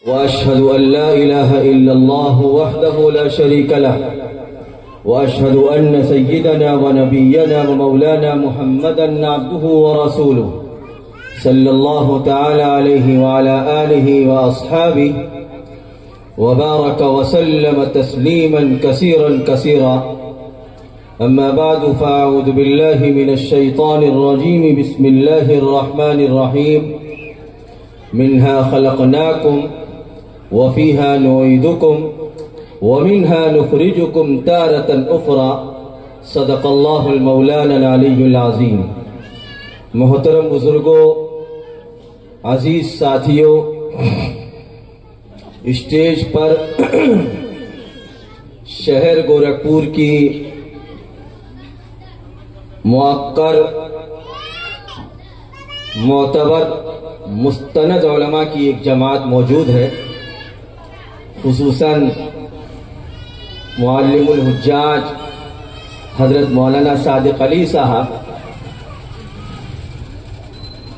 وأشهد أن لا إله إلا الله وحده لا شريك له وأشهد أن سيدنا ونبينا ومولانا محمدا عبده ورسوله صلى الله تعالى عليه وعلى آله وأصحابه وبارك وسلم تسليما كثيرا كثيرا. أما بعد فأعوذ بالله من الشيطان الرجيم. بسم الله الرحمن الرحيم. منها خلقناكم وفيها نعيدكم ومنها نخرجكم تارة أخرى. صدق الله المولانا العلي العظيم. محترم بزرگوں، عزیز ساتھیوں، اسٹیج پر شہر گورکھپور کی موقر معتبر مستند علماء کی ایک جماعت موجود ہے، خصوصاً معلم الحجاج حضرت مولانا صادق علی صاحب،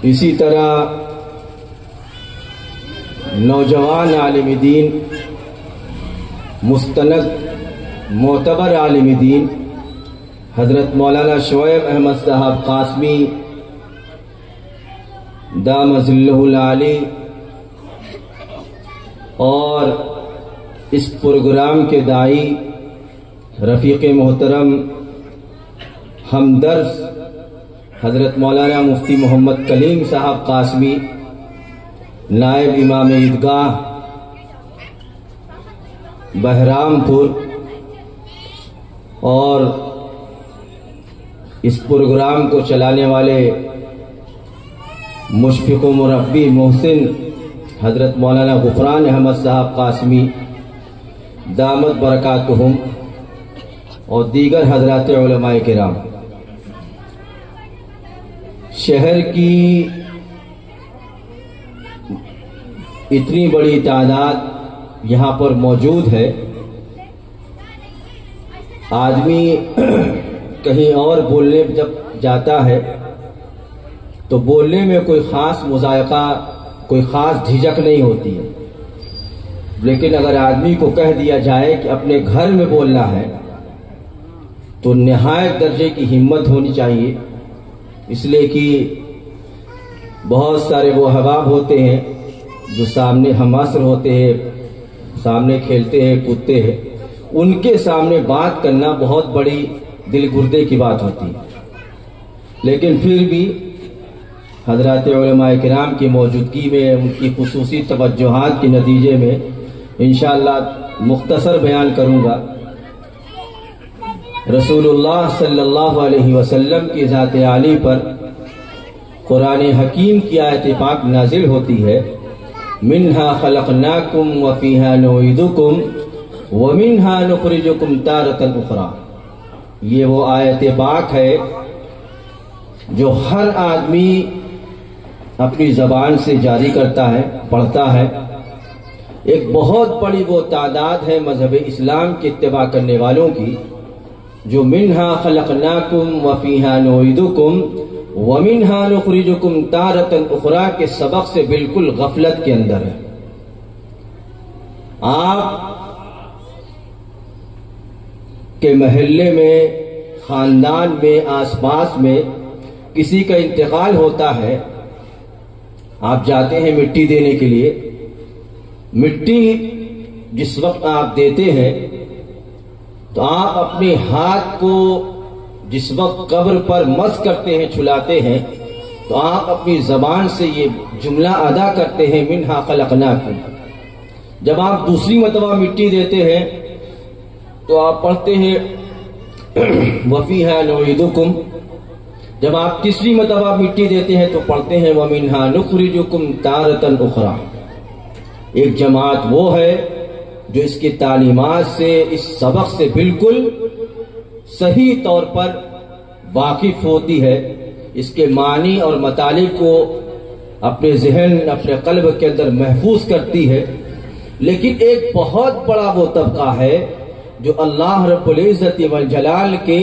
اسی طرح نوجوان عالم دین، مستند معتبر عالم دین حضرت مولانا شعیب احمد صاحب قاسمی دام ظلہ العالی، اور اس پروگرام کے داعی رفیق محترم ہمدرس حضرت مولانا مفتی محمد کلیم صاحب قاسمی، نائب امام عیدگاہ بہرام پور، اور اس پروگرام کو چلانے والے مشفق و مربی محسن حضرت مولانا غفران احمد صاحب قاسمی دامت برکاتہم، اور دیگر حضرات علماء کرام. شہر کی اتنی بڑی تعداد یہاں پر موجود ہے، آدمی کہیں اور بولنے جب جاتا ہے تو بولنے میں کوئی خاص مذائقہ، کوئی خاص جھجک نہیں ہوتی ہے، لیکن اگر آدمی کو کہہ دیا جائے کہ اپنے گھر میں بولنا ہے تو نہایت درجے کی ہمت ہونی چاہیے، اس لیے کہ بہت سارے وہ احباب ہوتے ہیں جو سامنے ہم عصر ہوتے ہیں، سامنے کھیلتے ہیں کودتے ہیں، ان کے سامنے بات کرنا بہت بڑی دل گردے کی بات ہوتی ہے. لیکن پھر بھی حضرات علماء کرام کی موجودگی میں، ان کی خصوصی توجہات کے نتیجے میں انشاءاللہ مختصر بیان کروں گا. رسول اللہ صلی اللہ علیہ وسلم کی ذات عالی پر قرآن حکیم کی آیت پاک نازل ہوتی ہے، منہا خلقناکم وفیہا نعیدکم ومنہا نخرجکم تارۃ اخری. یہ وہ آیت پاک ہے جو ہر آدمی اپنی زبان سے جاری کرتا ہے، پڑھتا ہے. ایک بہت بڑی وہ تعداد ہے مذہب اسلام کے اتباع کرنے والوں کی جو منہا خلقناکم وفیہا نعیدکم ومنہا نخرجکم تارۃ اخری کے سبق سے بالکل غفلت کے اندر ہے. آپ کے محلے میں، خاندان میں، آس پاس میں کسی کا انتقال ہوتا ہے، آپ جاتے ہیں مٹی دینے کے لیے. مٹی جس وقت آپ دیتے ہیں تو آپ اپنے ہاتھ کو جس وقت قبر پر مس کرتے ہیں، چھلاتے ہیں، تو آپ اپنی زبان سے یہ جملہ ادا کرتے ہیں، منہا خلقناکم. جب آپ دوسری مرتبہ مٹی دیتے ہیں تو آپ پڑھتے ہیں وفیہا نعیدکم. جب آپ تیسری مرتبہ مٹی دیتے ہیں تو پڑھتے ہیں ومنہا نخرجکم تارۃ اخری. ایک جماعت وہ ہے جو اس کی تعلیمات سے، اس سبق سے بالکل صحیح طور پر واقف ہوتی ہے، اس کے معنی اور مطالب کو اپنے ذہن، اپنے قلب کے اندر محفوظ کرتی ہے. لیکن ایک بہت بڑا وہ طبقہ ہے جو اللہ رب العزت والجلال کے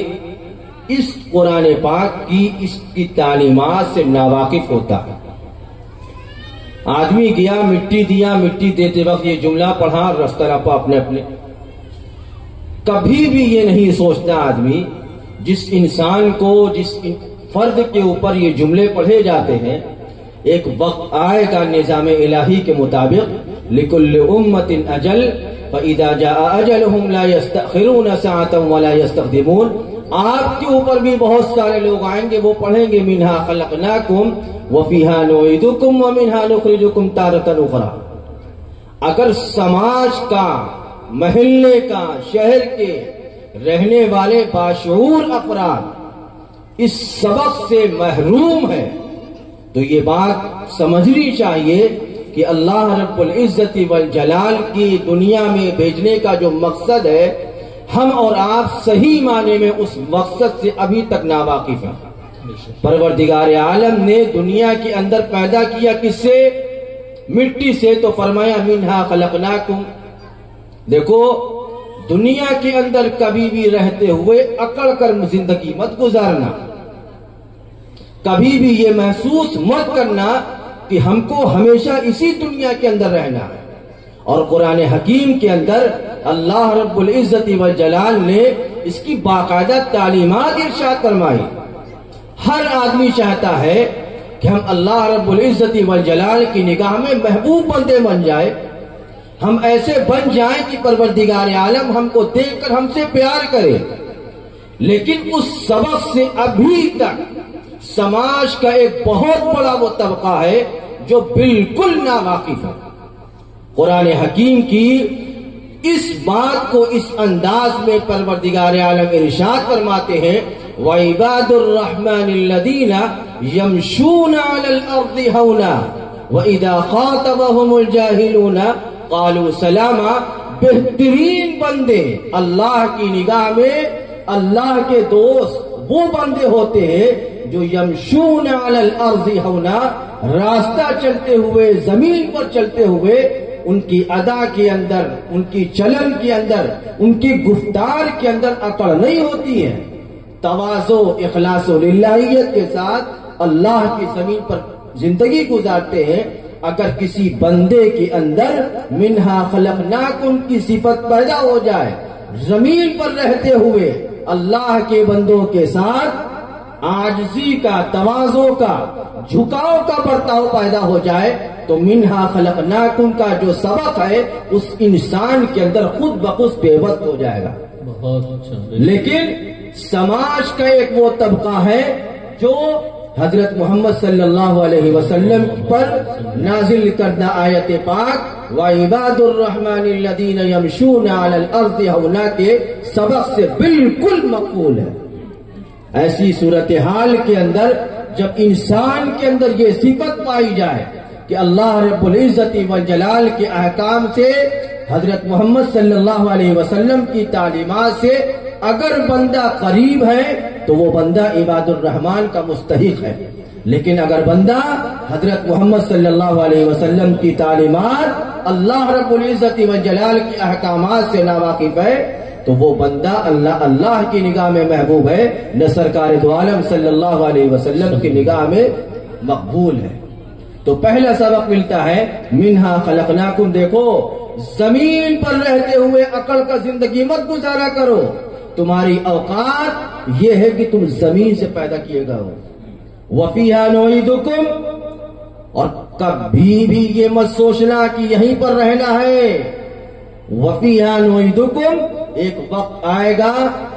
اس قرآن پاک کی، اس کی تعلیمات سے ناواقف ہوتا ہے. آدمی گیا مٹی دیا، مٹی دیتے وقت یہ جملہ پڑھا، رستہ رپا اپنے اپنے. کبھی بھی یہ نہیں سوچتا آدمی جس انسان کو، جس فرد کے اوپر یہ جملے پڑھے جاتے ہیں، ایک وقت آئے گا نظام الہی کے مطابق لِكُلِّ أُمَّةٍ أَجَلٌ فَإِذَا جَاءَ أَجَلُهُمْ لَا يَسْتَأْخِرُونَ سَاعَةً وَلَا يَسْتَقْدِمُونَ. آپ کے اوپر بھی بہت سارے لوگ آئیں گے، وہ پڑھیں گے مِنْهَا خَلَقْنَاكُمْ وَفِيهَا نُعِيدُكُمْ وَمِنْهَا نُخْرِجُكُمْ تَارَةً أُخْرَى. اگر سماج کا، محلے کا، شہر کے رہنے والے باشعور افراد اس سبق سے محروم ہے تو یہ بات سمجھنی چاہیے کہ اللہ رب العزت والجلال کی دنیا میں بھیجنے کا جو مقصد ہے، ہم اور آپ صحیح معنی میں اس مقصد سے ابھی تک ناواقف ہیں. پروردگار عالم نے دنیا کے اندر پیدا کیا کس سے؟ مٹی سے. تو فرمایا منہا خلقناکم. دیکھو دنیا کے اندر کبھی بھی رہتے ہوئے اکڑ کر زندگی مت گزارنا، کبھی بھی یہ محسوس مت کرنا کہ ہم کو ہمیشہ اسی دنیا کے اندر رہنا ہے. اور قرآن حکیم کے اندر اللہ رب العزت والجلال نے اس کی باقاعدہ تعلیمات ارشاد فرمائی. ہر آدمی چاہتا ہے کہ ہم اللہ رب العزت والجلال کی نگاہ میں محبوب بندے بن جائے، ہم ایسے بن جائیں کہ پروردگار عالم ہم کو دیکھ کر ہم سے پیار کرے. لیکن اس سبق سے ابھی تک سماج کا ایک بہت بڑا وہ طبقہ ہے جو بالکل ناواقف ہے. قرآن حکیم کی اس بات کو اس انداز میں پروردگار عالم ارشاد فرماتے ہیں وَعِبَادُ الرَّحْمَنِ الَّذِينَ يَمْشُونَ عَلَى الْأَرْضِ هَوْنًا وَإِذَا خَاطَبَهُمُ الْجَاهِلُونَ قَالُوا سَلَامًا. بہترین بندے اللہ کی نگاہ میں اللہ کے دوست وہ بندے ہوتے ہیں جو یمشون علی الارض ہونا، راستہ چلتے ہوئے، زمین پر چلتے ہوئے ان کی ادا کے اندر، ان کی چلن کے اندر، ان کی گفتار کے اندر اکڑ نہیں ہوتی ہے. تواضع، اخلاص و للہیت کے ساتھ اللہ کی زمین پر زندگی گزارتے ہیں. اگر کسی بندے کے اندر منہا خلقناکم کی صفت پیدا ہو جائے، زمین پر رہتے ہوئے اللہ کے بندوں کے ساتھ عاجزی کا، تواضع کا، جھکاؤ کا برتاؤ پیدا ہو جائے تو منہا خلقناکم کا جو سبق ہے اس انسان کے اندر خود بخود پیوست ہو جائے گا. لیکن سماج کا ایک وہ طبقہ ہے جو حضرت محمد صلی اللہ علیہ وسلم پر نازل کردہ آیت پاک وَعِبَادُ الرَّحْمَنِ الَّذِينَ يَمْشُونَ عَلَى الْأَرْضِ هَوْنًا کے سبق سے بالکل مقبول ہے. ایسی صورتحال کے اندر جب انسان کے اندر یہ صفت پائی جائے کہ اللہ رب العزت والجلال کے احکام سے، حضرت محمد صلی اللہ علیہ وسلم کی تعلیمات سے اگر بندہ قریب ہے تو وہ بندہ عباد الرحمن کا مستحق ہے. لیکن اگر بندہ حضرت محمد صلی اللہ علیہ وسلم کی تعلیمات، اللہ رب العزت والجلال کی احکامات سے ناواقف ہے تو وہ بندہ اللہ کی نگاہ میں محبوب ہے، نہ سرکار دو عالم صلی اللہ علیہ وسلم کی نگاہ میں مقبول ہے. تو پہلا سبق ملتا ہے منہا خلقناکم. دیکھو زمین پر رہتے ہوئے عقل کا زندگی مت گزارا کرو. تمہاری اوقات یہ ہے کہ تم زمین سے پیدا کیے گئے ہو. وَفِيهَا نُعِيدُكُمْ. اور کبھی بھی یہ مت سوچنا کہ یہیں پر رہنا ہے. وَفِيهَا نُعِيدُكُمْ. ایک وقت آئے گا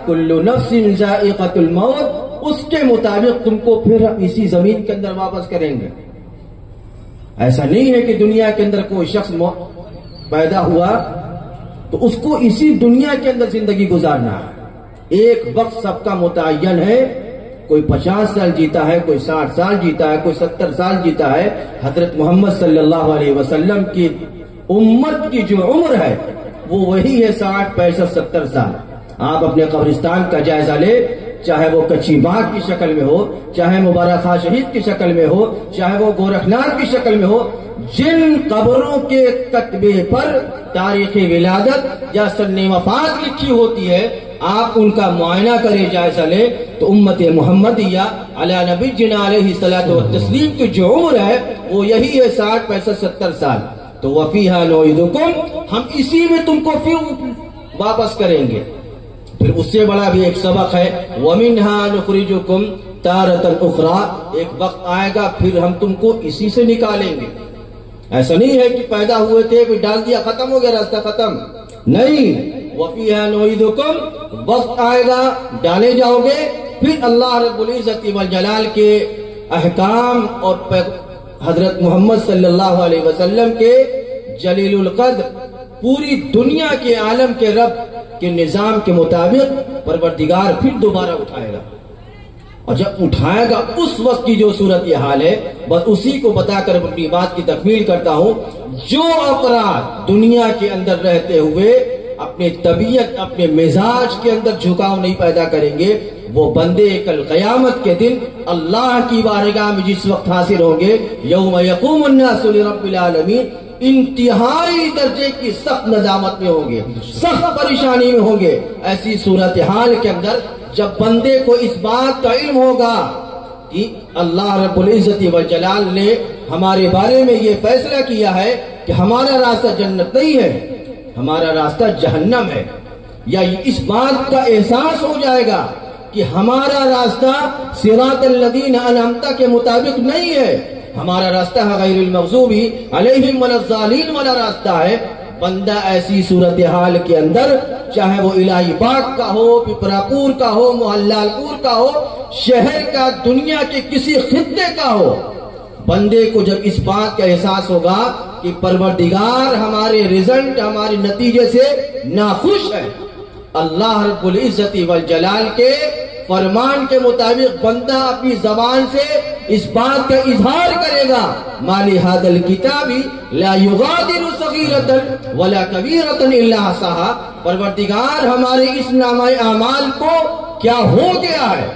كُلُّ نَفْسٍ ذَائِقَةُ الْمَوْتِ، اس کے مطابق تم کو پھر اسی زمین کے اندر واپس کریں گے. ایسا نہیں ہے کہ دنیا کے اندر کوئی شخص پیدا ہوا تو اس کو اسی دنیا کے اندر زندگی گزارنا ہے. ایک وقت سب کا متعین ہے. کوئی 50 سال جیتا ہے، کوئی 60 سال جیتا ہے، کوئی 70 سال جیتا ہے. حضرت محمد صلی اللہ علیہ وسلم کی امت کی جو عمر ہے وہ وہی ہے 60، 65، 70 سال. آپ اپنے قبرستان کا جائزہ لے، چاہے وہ کچی باغ کی شکل میں ہو، چاہے مبارک خان شہید کی شکل میں ہو، چاہے وہ گورکھناتھ کی شکل میں ہو، جن قبروں کے کتبے پر تاریخ ولادت یا سن وفات لکھی ہوتی ہے آپ ان کا معائنہ کریں، جائزہ لیں تو امت محمدیہ علی نبی جنا علیہ الصلوۃ والتسلیم کی جو عمر ہے وہ یہی ہے 60 65 70 سال. تو وفیہا نعیدکم، ہم اسی میں تم کو پھر واپس کریں گے. پھر اس سے بڑا بھی ایک سبق ہے، وَمِنْهَا نُخْرِجُكُمْ تَارَةً أُخْرَىٰ، ایک وقت آئے گا پھر ہم تم کو اسی سے نکالیں گے. ایسا نہیں ہے کہ پیدا ہوئے تھے کوئی ڈال دیا ختم ہو گیا راستہ ختم، نہیں. وَفِيهَا نُعِيدُكُمْ، وقت آئے گا ڈالے جاؤ گے. پھر اللہ رب العزت والجلال کے احکام اور حضرت محمد صلی اللہ علیہ وسلم کے جلیل القدر پوری دنیا کے عالم کے رب کے نظام کے مطابق پروردگار پھر دوبارہ اٹھائے گا. اور جب اٹھائے گا اس وقت کی جو صورتحال ہے بس اسی کو بتا کر اپنی بات کی تکمیل کرتا ہوں. جو افراد دنیا کے اندر رہتے ہوئے اپنے طبیعت اپنے مزاج کے اندر جھکاؤ نہیں پیدا کریں گے، وہ بندے کل قیامت کے دن اللہ کی بارگاہ میں جس وقت حاضر ہوں گے، یوم یقوم الناس لرب العالمین، انتہائی درجے کی سخت ندامت میں ہوں گے، سخت پریشانی میں ہوں گے. ایسی صورتحال کے اندر جب بندے کو اس بات کا علم ہوگا کہ اللہ رب العزت والجلال نے ہمارے بارے میں یہ فیصلہ کیا ہے کہ ہمارا راستہ جنت نہیں ہے، ہمارا راستہ جہنم ہے، یا اس بات کا احساس ہو جائے گا کہ ہمارا راستہ صراط الذین انعمت کے مطابق نہیں ہے، ہمارا راستہ غیر المغضوب علیہم ولا الضالین والا راستہ ہے. بندہ ایسی صورتحال کے اندر چاہے وہ الہی باغ کا ہو، پپرا پور کا ہو، محلہ پور کا ہو، شہر کا، دنیا کے کسی خطے کا ہو، بندے کو جب اس بات کا احساس ہوگا کہ پروردگار ہمارے رزلٹ ہمارے نتیجے سے ناخوش ہے، اللہ رب العزت والجلال کے فرمان کے مطابق بندہ اپنی زبان سے اس بات کا اظہار کرے گا، مالی ھذا الکتاب لا یغادر صغیرۃ ولا کبیرۃ الا احصاھا، پروردگار ہمارے اس نامہ اعمال کو کیا ہو گیا ہے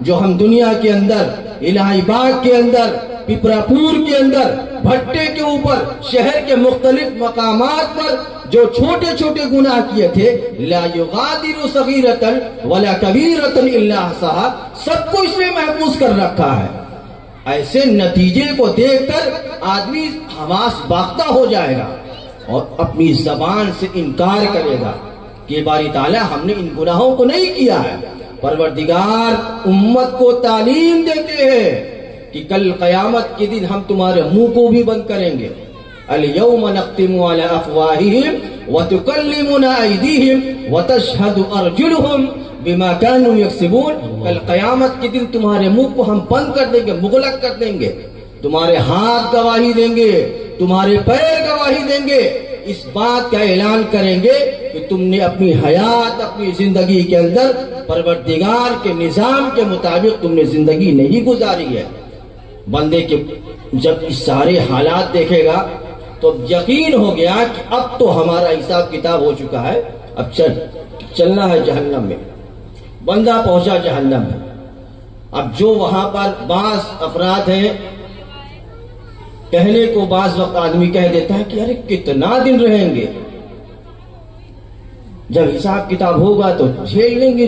جو ہم دنیا کے اندر، الہی باغ کے اندر، پپرا پور کے اندر، بھٹے کے اوپر، شہر کے مختلف مقامات پر جو چھوٹے چھوٹے گناہ کیے تھے، لا یغادر صغیرۃ ولا کبیرۃ الا احصاھا، سب کو اس نے محفوظ کر رکھا ہے. ایسے نتیجے کو دیکھ کر آدمی حواس باختہ ہو جائے گا اور اپنی زبان سے انکار کرے گا کہ باری تعالیٰ ہم نے ان گناہوں کو نہیں کیا ہے. پروردگار امت کو تعلیم دیتے ہیں کہ کل قیامت کے دن ہم تمہارے منہ کو بھی بند کریں گے. اليوم نختم على افواههم وتكلمنا ايديهم وتشهد ارجلهم بما كانوا يكسبون، کل قیامت کے دن تمہارے منہ کو ہم بند کر دیں گے، مغلق کر دیں گے، تمہارے ہاتھ گواہی دیں گے، تمہارے پیر گواہی دیں گے، اس بات کا اعلان کریں گے کہ تم نے اپنی حیات اپنی زندگی کے اندر پروردگار کے نظام کے مطابق تم نے زندگی نہیں گزاری ہے. بندے کے جب اس سارے حالات دیکھے گا تو یقین ہو گیا کہ اب تو ہمارا حساب کتاب ہو چکا ہے، اب چلنا ہے جہنم میں. بندہ پہنچا جہنم میں. اب جو وہاں پر بعض افراد ہیں، کہنے کو بعض وقت آدمی کہہ دیتا ہے کہ ارے کتنا دن رہیں گے، جب حساب کتاب ہوگا تو جھیل لیں گے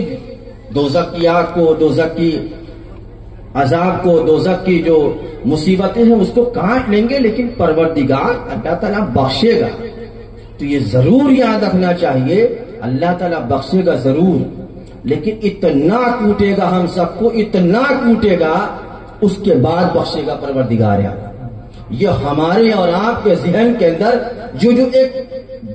دوزخ کی آگ کو، دوزخ کی عذاب کو، دوزخ کی جو مصیبتیں ہیں اس کو کاٹ لیں گے، لیکن پروردگار اللہ تعالیٰ بخشے گا. تو یہ ضرور یاد رکھنا چاہیے، اللہ تعالیٰ بخشے گا ضرور، لیکن اتنا کوٹے گا ہم سب کو، اتنا کوٹے گا اس کے بعد بخشے گا پروردگار. یہ ہمارے اور آپ کے ذہن کے اندر جو ایک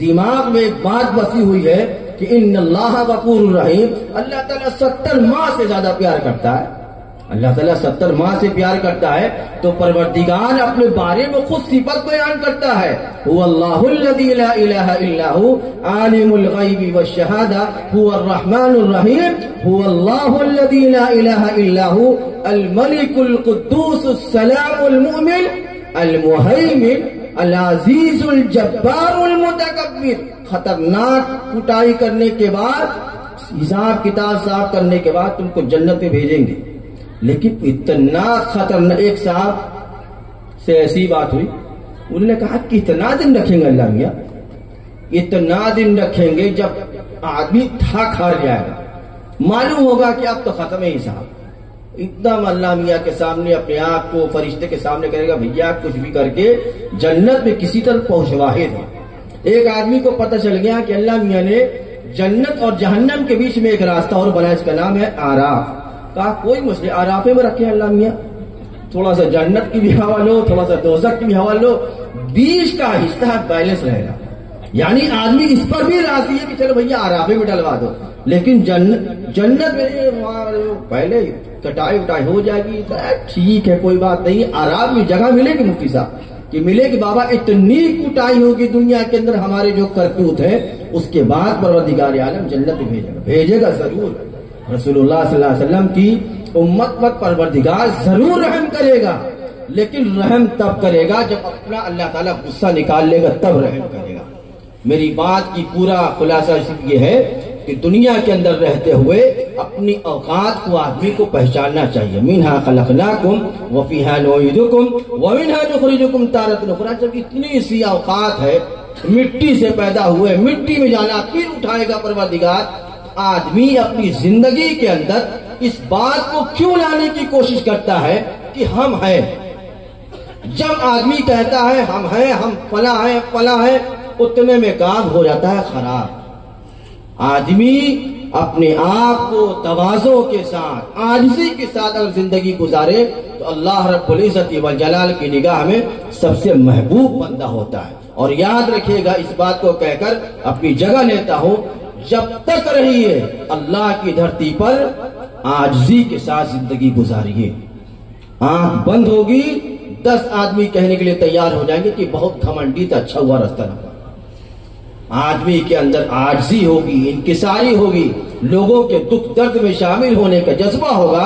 دماغ میں ایک بات بسی ہوئی ہے کہ ان اللہ غفور الرحیم، اللہ تعالیٰ 70 ماہ سے زیادہ پیار کرتا ہے، اللہ تعالیٰ 70 ماہ سے پیار کرتا ہے. تو پروردگار اپنے بارے میں خود صفت بیان کرتا ہے، هو اللہ الذی لا الہ الا هو عالم الغیب والشہادہ هو الرحمن الرحیم هو اللہ الذی لا الہ الا هو الملک القدوس السلام المؤمن المہیمن العزیز الجبار المتکبر. خطرناک کٹائی کرنے کے بعد، حساب کتاب صاف کرنے کے بعد تم کو جنت میں بھیجیں گے. لیکن اتنا خطرناک، ایک صاحب سے ایسی بات ہوئی، انہوں نے کہا کتنا دن رکھیں گے اللہ میاں، اتنا دن رکھیں گے جب آدمی تھک ہار جائے گا، معلوم ہوگا کہ اب تو ختم ہے حساب. ایک دم اللہ میاں کے سامنے اپنے آپ کو فرشتے کے سامنے کرے گا بھیا کچھ بھی کر کے جنت میں کسی طرح پہنچوا ہے. ایک آدمی کو پتہ چل گیا کہ اللہ میاں نے جنت اور جہنم کے بیچ میں ایک راستہ اور بنا، اس کا نام ہے آراف. کہا کوئی مسئلہ، آرافے میں رکھے اللہ میاں، تھوڑا سا جنت کی بھی ہوا لو، تھوڑا سا دوزخ کی بھی ہوا لو، بیچ کا حصہ بیلنس رہے گا. یعنی آدمی اس پر بھی راضی ہے کہ چلو بھیا آرافے میں ڈلوا دو، لیکن جنت میں پہلے کٹائی وٹائی ہو جائے گی تو ٹھیک ہے کوئی بات نہیں. آرام میں جگہ ملے گی مفتی صاحب کہ ملے کہ بابا اتنی کٹائی ہوگی دنیا کے اندر ہمارے جو کرتوت ہے، اس کے بعد پروردگار عالم جنت میں بھیجے گا ضرور. رسول اللہ صلی اللہ علیہ وسلم کی امت پر پروردگار ضرور رحم کرے گا، لیکن رحم تب کرے گا جب اپنا اللہ تعالیٰ غصہ نکال لے گا، تب رحم کرے گا. میری بات کی پورا خلاصہ یہ ہے کہ دنیا کے اندر رہتے ہوئے اپنی اوقات کو آدمی کو پہچاننا چاہیے. منہا خلقناکم وفیہا نعیدکم ومنہا نخرجکم تارۃ اخری. جب اتنی سی اوقات ہے، مٹی سے پیدا ہوئے مٹی میں جانا، پھر اٹھائے گا پروردگار. آدمی اپنی زندگی کے اندر اس بات کو کیوں لانے کی کوشش کرتا ہے کہ ہم ہیں. جب آدمی کہتا ہے ہم ہیں، ہم فلاں ہیں فلاں ہیں، اتنے میں کام ہو جاتا ہے خراب. آدمی اپنے آپ کو تواضع کے ساتھ، عاجزی کے ساتھ اگر زندگی گزارے تو اللہ رب العزت والجلال کی نگاہ میں سب سے محبوب بندہ ہوتا ہے. اور یاد رکھیے گا، اس بات کو کہہ کر اپنی جگہ لیتا ہوں، جب تک رہیے اللہ کی دھرتی پر عاجزی کے ساتھ زندگی گزاریے. آنکھ بند ہوگی 10 آدمی کہنے کے لیے تیار ہو جائیں گے کہ بہت گھمنڈی تھا، اچھا ہوا راستہ نہ. آدمی کے اندر عاجزی ہوگی، انکساری ہوگی، لوگوں کے دکھ درد میں شامل ہونے کا جذبہ ہوگا.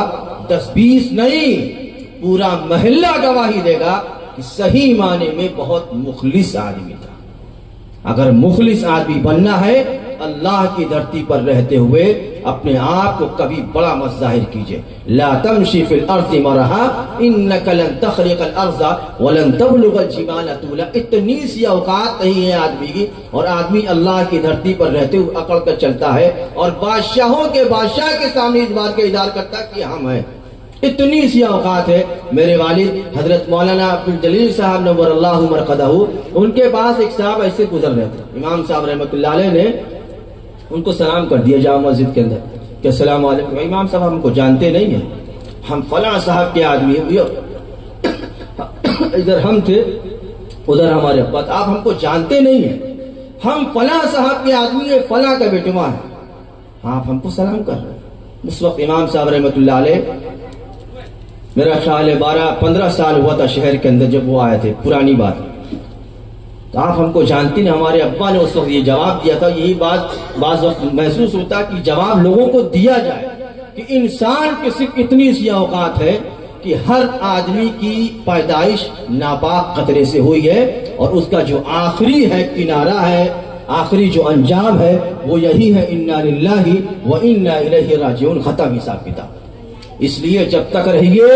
10-20 نہیں، پورا محلہ گواہی دے گا کہ صحیح معنی میں بہت مخلص آدمی تھا. اگر مخلص آدمی بننا ہے، اللہ کی دھرتی پر رہتے ہوئے اپنے آپ کو کبھی بڑا مت ظاہر کیجئے. لا تمشی فی الارض مرحا انک لن تخرق الارض ولن تبلغ الجبال طولا. اتنی سی اوقات نہیں ہے آدمی کی، اور آدمی اللہ کی دھرتی پر رہتے ہوئے اکڑ کر چلتا ہے اور بادشاہوں کے بادشاہ کے سامنے اس بات کا اظہار کرتا کہ ہم ہیں. اتنی سی اوقات ہے. میرے والد حضرت مولانا عبدالجلیل صاحب نور اللہ مرقدہ، ان کے پاس ایک صاحب ایسے گزر رہے تھے. امام صاحب رحمۃ اللہ علیہ نے ان کو سلام کر دیا جامع مسجد کے اندر کہ السلام علیکم. امام صاحب ہم کو جانتے نہیں ہیں، ہم فلاں صاحب کے آدمی ہیں. ادھر ہم تھے، ادھر ہمارے ابا، آپ ہم کو جانتے نہیں ہیں، ہم فلاں صاحب کے آدمی ہیں، فلاں کا بیٹوا ہے، آپ ہم کو سلام کر رہے ہیں. اس وقت امام صاحب رحمۃ اللہ علیہ، میرا خیال ہے 12-15 سال ہوا تھا شہر کے اندر جب وہ آئے تھے، پرانی بات. تو آپ ہم کو جانتے ہیں. ہمارے ابا نے اس وقت یہ جواب دیا تھا. یہی بات بعض وقت محسوس ہوتا کہ جواب لوگوں کو دیا جائے کہ انسان کے صرف اتنی سی اوقات ہے کہ ہر آدمی کی پیدائش ناپاک قطرے سے ہوئی ہے، اور اس کا جو آخری ہے کنارہ ہے، آخری جو انجام ہے وہ یہی ہے انا للہ و انا الیہ راجعون. ختم حساب کتاب. اس لیے جب تک رہیے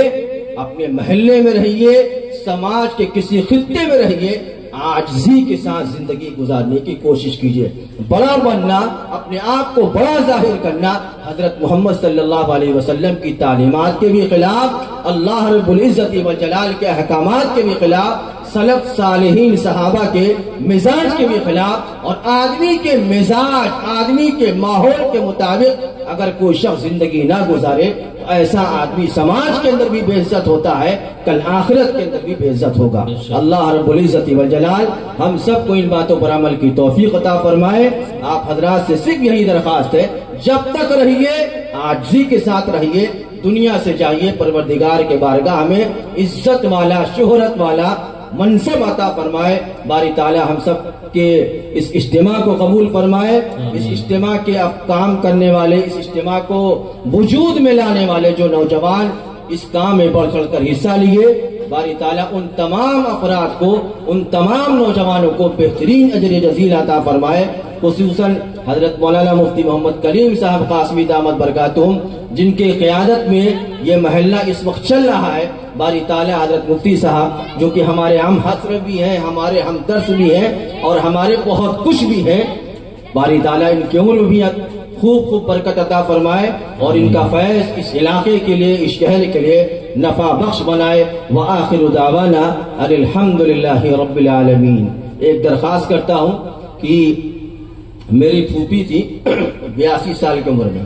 اپنے محلے میں رہیے، سماج کے کسی خطے میں رہیے، عاجزی کے ساتھ زندگی گزارنے کی کوشش کیجئے. بڑا بننا، اپنے آپ کو بڑا ظاہر کرنا حضرت محمد صلی اللہ علیہ وسلم کی تعلیمات کے بھی خلاف، اللہ رب العزت والجلال کے احکامات کے بھی خلاف، سلف صالحین صحابہ کے مزاج کے بھی خلاف. اور آدمی کے مزاج، آدمی کے ماحول کے مطابق اگر کوئی شخص زندگی نہ گزارے تو ایسا آدمی سماج کے اندر بھی بے عزت ہوتا ہے، کل آخرت کے اندر بھی بے عزت ہوگا. اللہ رب العزت والجلال ہم سب کو ان باتوں پر عمل کی توفیق عطا فرمائے. آپ حضرات سے صرف یہی درخواست ہے، جب تک رہیے عاجزی کے ساتھ رہیے. دنیا سے جائیے، پروردگار کے بارگاہ میں عزت والا، شہرت والا منصب عطا فرمائے. باری تعالیٰ ہم سب کے اس اجتماع کو قبول فرمائے. اس اجتماع کے کام کرنے والے، اس اجتماع کو وجود میں لانے والے جو نوجوان اس کام میں بڑھ چڑھ کر حصہ لیے، باری تعالیٰ ان تمام افراد کو، ان تمام نوجوانوں کو بہترین اجر جزیل عطا فرمائے. خصوصاً حضرت مولانا مفتی محمد کلیم صاحب قاسمی دامت برکاتہم، جن کے قیادت میں یہ محلہ اس وقت چل رہا ہے. باری تعالیٰ حضرت مفتی صاحب جو کہ ہمارے ہم حسر بھی ہیں، ہمارے ہم درس بھی ہیں، اور ہمارے بہت کچھ بھی ہیں. باری تعالیٰ ان کی عمر میں بھی خوب خوب برکت عطا فرمائے اور ان کا فیض اس علاقے کے لیے، اس شہر کے لیے نفع بخش بنائے۔ وآخر دعوانا ان الحمدللہ رب العالمین۔ ایک درخواست کرتا ہوں کہ میری پھوپھی تھی 82 سال کی عمر میں،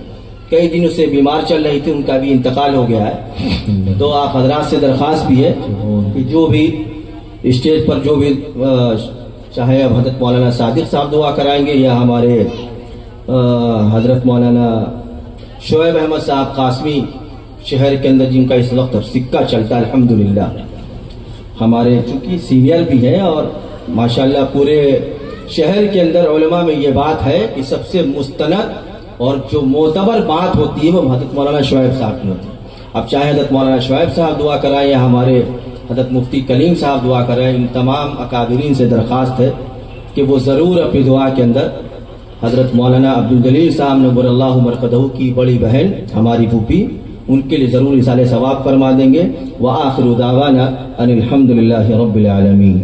کئی دنوں سے بیمار چل رہی تھی، ان کا بھی انتقال ہو گیا ہے، تو آپ حضرات سے درخواست بھی ہے کہ جو بھی اسٹیج پر جو بھی چاہے اب حضرت مولانا صادق صاحب دعا کرائیں گے یا ہمارے حضرت مولانا شعیب احمد صاحب قاسمی شہر کے اندر جن کا اس وقت سکہ چلتا ہے الحمدللہ، ہمارے چونکہ سینئر بھی ہیں اور ماشاءاللہ پورے شہر کے اندر علماء میں یہ بات ہے کہ سب سے مستند اور جو معتبر بات ہوتی ہے وہ حضرت مولانا شعیب صاحب کی ہوتی ہے۔ اب چاہے حضرت مولانا شعیب صاحب دعا کرائیں یا ہمارے حضرت مفتی کلیم صاحب دعا کرائیں، ان تمام اکابرین سے درخواست ہے کہ وہ ضرور اپنی دعا کے اندر حضرت مولانا عبدالجلیل صاحب نور اللہ مرقدہ کی بڑی بہن ہماری پھوپھی، ان کے لیے ضرور اصالہ ثواب فرما دیں گے۔ وآخر دعوانا ان الحمدللہ رب العالمین۔